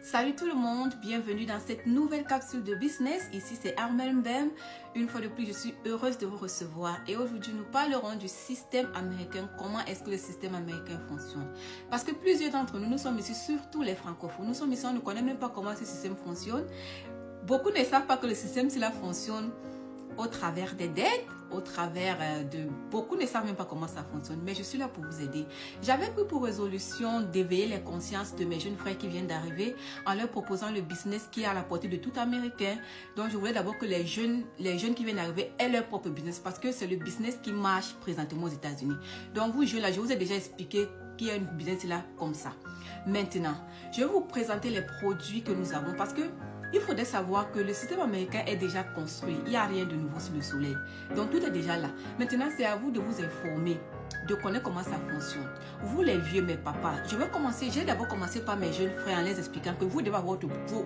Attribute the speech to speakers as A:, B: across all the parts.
A: Salut tout le monde, bienvenue dans cette nouvelle capsule de business. Ici c'est Armel Mbem. Une fois de plus, je suis heureuse de vous recevoir. Et aujourd'hui, nous parlerons du système américain. Comment est-ce que le système américain fonctionne? Parce que plusieurs d'entre nous, nous sommes ici, surtout les francophones. Nous sommes ici, on ne connaît même pas comment ce système fonctionne. Beaucoup ne savent pas que le système, cela fonctionne au travers des dettes, au travers de... Beaucoup ne savent même pas comment ça fonctionne, mais je suis là pour vous aider. J'avais pris pour résolution d'éveiller les consciences de mes jeunes frères qui viennent d'arriver en leur proposant le business qui est à la portée de tout Américain. Donc, je voulais d'abord que les jeunes qui viennent d'arriver aient leur propre business parce que c'est le business qui marche présentement aux États-Unis. Donc, vous, jeunes là, je vous ai déjà expliqué qu'il y a une business là comme ça. Maintenant, je vais vous présenter les produits que nous avons parce que il faudrait savoir que le système américain est déjà construit. Il n'y a rien de nouveau sous le soleil. Donc, tout est déjà là. Maintenant, c'est à vous de vous informer, de connaître comment ça fonctionne. Vous, les vieux, mes papas, je vais d'abord commencer par mes jeunes frères en les expliquant que vous devez avoir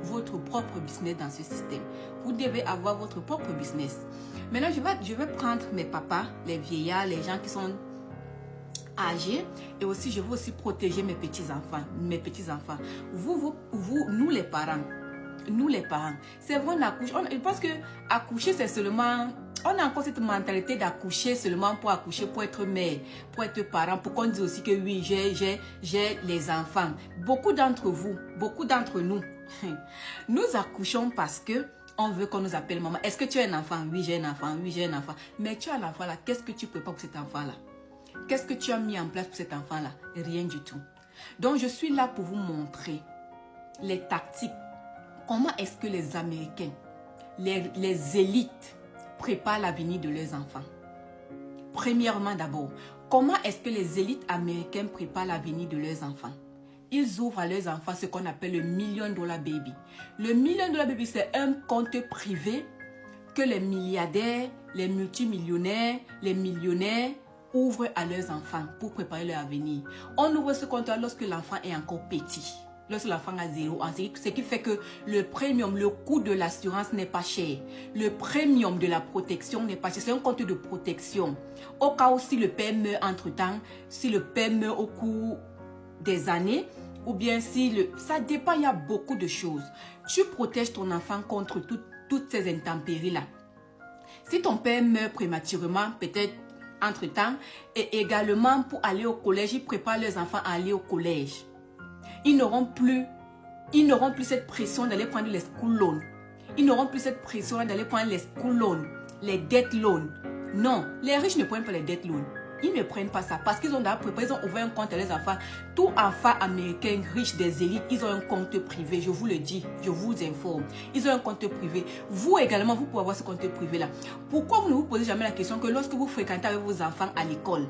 A: votre propre business dans ce système. Vous devez avoir votre propre business. Maintenant, je vais prendre mes papas, les vieillards, les gens qui sont âgés, et aussi, je veux aussi protéger mes petits-enfants. Nous, les parents, c'est vrai, on accouche. Je pense que accoucher, c'est seulement... On a encore cette mentalité d'accoucher seulement pour accoucher, pour être mère, pour être parent, pour qu'on dise aussi que oui, j'ai les enfants. Beaucoup d'entre vous, beaucoup d'entre nous, nous accouchons parce que on veut qu'on nous appelle maman. Est-ce que tu as un enfant? Oui, j'ai un enfant. Oui, j'ai un enfant. Mais tu as l'enfant là. Qu'est-ce que tu prépares pour cet enfant là? Qu'est-ce que tu as mis en place pour cet enfant là? Rien du tout. Donc, je suis là pour vous montrer les tactiques. Comment est-ce que les Américains, les élites, préparent l'avenir de leurs enfants? Premièrement d'abord, comment est-ce que les élites américaines préparent l'avenir de leurs enfants? Ils ouvrent à leurs enfants ce qu'on appelle le $1 million baby. Le $1 million baby, c'est un compte privé que les milliardaires, les multimillionnaires, les millionnaires ouvrent à leurs enfants pour préparer leur avenir. On ouvre ce compte lorsque l'enfant est encore petit. Lorsque l'enfant a 0 ans, ce qui fait que le premium, le coût de l'assurance n'est pas cher. Le premium de la protection n'est pas cher. C'est un compte de protection. Au cas où si le père meurt entre-temps, si le père meurt au cours des années, ou bien si ça dépend, il y a beaucoup de choses. Tu protèges ton enfant contre toutes ces intempéries-là. Si ton père meurt prématurément, peut-être entre-temps, et également pour aller au collège, ils préparent leurs enfants à aller au collège. Ils n'auront plus cette pression d'aller prendre les school loans. Ils n'auront plus cette pression d'aller prendre les school loans, les debt loans. Non, les riches ne prennent pas les debt loans. Ils ne prennent pas ça parce qu'ils ont d'abord préparé, ils ont ouvert un compte à leurs enfants. Tout enfant américain riche des élites, ils ont un compte privé. Je vous le dis, je vous informe. Ils ont un compte privé. Vous également, vous pouvez avoir ce compte privé-là. Pourquoi vous ne vous posez jamais la question que lorsque vous fréquentez avec vos enfants à l'école,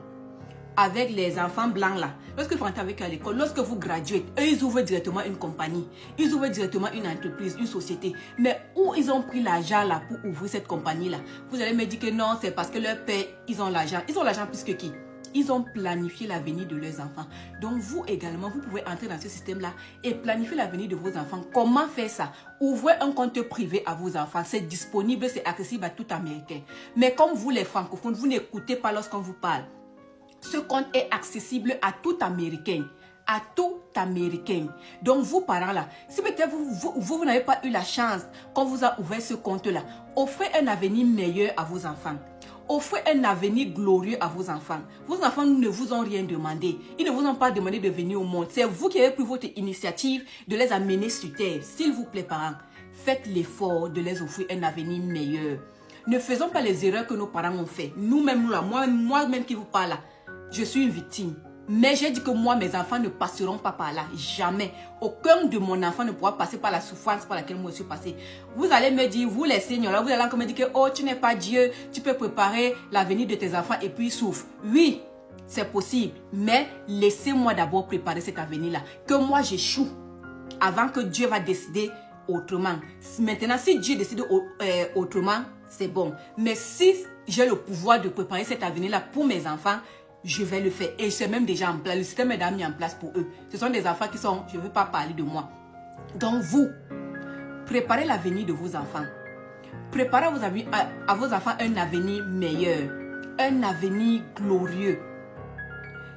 A: avec les enfants blancs là, lorsque vous rentrez avec eux à l'école, lorsque vous graduez, eux ils ouvrent directement une compagnie, ils ouvrent directement une entreprise, une société. Mais où ils ont pris l'argent là pour ouvrir cette compagnie là? Vous allez me dire que non, c'est parce que leur père, ils ont l'argent. Ils ont l'argent plus que qui? Ils ont planifié l'avenir de leurs enfants. Donc vous également, vous pouvez entrer dans ce système là et planifier l'avenir de vos enfants. Comment faire ça? Ouvrez un compte privé à vos enfants. C'est disponible, c'est accessible à tout Américain. Mais comme vous les francophones, vous n'écoutez pas lorsqu'on vous parle. Ce compte est accessible à tout Américain. À tout Américain. Donc, vous, parents là, si peut-être vous n'avez pas eu la chance qu'on vous a ouvert ce compte-là, offrez un avenir meilleur à vos enfants. Offrez un avenir glorieux à vos enfants. Vos enfants ne vous ont rien demandé. Ils ne vous ont pas demandé de venir au monde. C'est vous qui avez pris votre initiative de les amener sur terre. S'il vous plaît, parents, faites l'effort de les offrir un avenir meilleur. Ne faisons pas les erreurs que nos parents ont fait. Nous-mêmes, là, moi-même qui vous parle là, je suis une victime. Mais j'ai dit que moi, mes enfants ne passeront pas par là. Jamais. Aucun de mon enfant ne pourra passer par la souffrance par laquelle moi je suis passée. Vous allez me dire, vous les seigneurs, là, vous allez encore me dire que oh, tu n'es pas Dieu, tu peux préparer l'avenir de tes enfants et puis ils souffrent. Oui, c'est possible. Mais laissez-moi d'abord préparer cet avenir-là. Que moi j'échoue avant que Dieu va décider autrement. Maintenant, si Dieu décide autrement, c'est bon. Mais si j'ai le pouvoir de préparer cet avenir-là pour mes enfants, je vais le faire. Et c'est même déjà en place. Le système est déjà mis en place pour eux. Ce sont des enfants qui sont... Je ne veux pas parler de moi. Donc vous, préparez l'avenir de vos enfants. Préparez à vos enfants un avenir meilleur. Un avenir glorieux.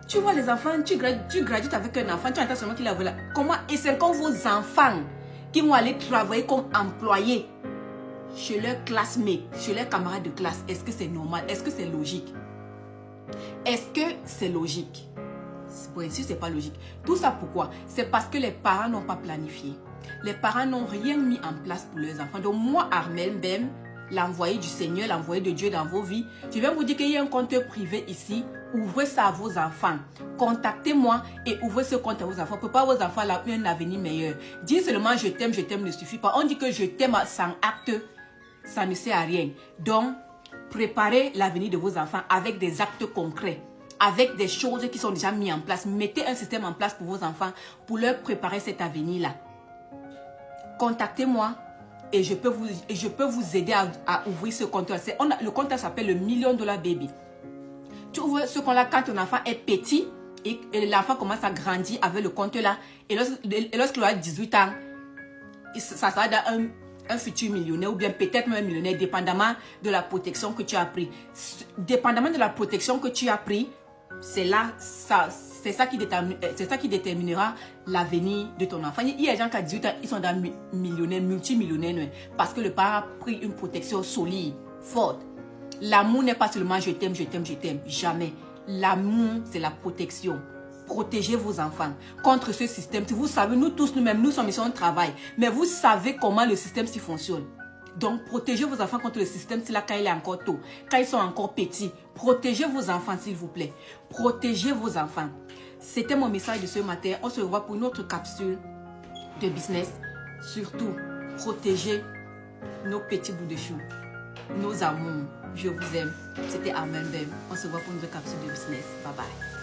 A: Tu vois les enfants, tu gradues avec un enfant, tu entends seulement qu'il a volé. Comment? Et c'est quand vos enfants qui vont aller travailler comme employés chez leurs classmates, chez leurs camarades de classe. Est-ce que c'est normal? Est-ce que c'est logique? Est-ce que c'est logique? Bien sûr, c'est pas logique. Tout ça pourquoi? C'est parce que les parents n'ont pas planifié. Les parents n'ont rien mis en place pour leurs enfants. Donc moi, Armelle Mbem, l'envoyé du Seigneur, l'envoyé de Dieu dans vos vies, je vais vous dire qu'il y a un compte privé ici. Ouvrez ça à vos enfants. Contactez-moi et ouvrez ce compte à vos enfants. Pour pas vos enfants là un avenir meilleur. Dire seulement je t'aime ne suffit pas. On dit que je t'aime sans acte, ça ne sert à rien. Donc, préparez l'avenir de vos enfants avec des actes concrets, avec des choses qui sont déjà mises en place. Mettez un système en place pour vos enfants pour leur préparer cet avenir-là. Contactez-moi et je peux vous aider à ouvrir ce compte-là. Le compte s'appelle le $1 million Baby. Tu ouvres ce compte-là quand ton enfant est petit et l'enfant commence à grandir avec le compte-là. Et lorsqu'il aura 18 ans, ça sera dans un futur millionnaire ou bien peut-être même un millionnaire, dépendamment de la protection que tu as pris. Dépendamment de la protection que tu as pris, c'est ça qui déterminera l'avenir de ton enfant. Il y a des gens qui à 18 ans, ils sont dans millionnaires, multimillionnaires, parce que le parent a pris une protection solide, forte. L'amour n'est pas seulement je t'aime, je t'aime, je t'aime. Jamais. L'amour, c'est la protection. Protégez vos enfants contre ce système. Vous savez, nous tous, nous-mêmes, nous sommes ici en travail. Mais vous savez comment le système s'y fonctionne. Donc, protégez vos enfants contre le système là quand il est encore tôt, quand ils sont encore petits. Protégez vos enfants, s'il vous plaît. Protégez vos enfants. C'était mon message de ce matin. On se revoit pour une autre capsule de business. Surtout, protégez nos petits bouts de chou, nos amours. Je vous aime. C'était Armelle Mbem. On se voit pour une autre capsule de business. Bye bye.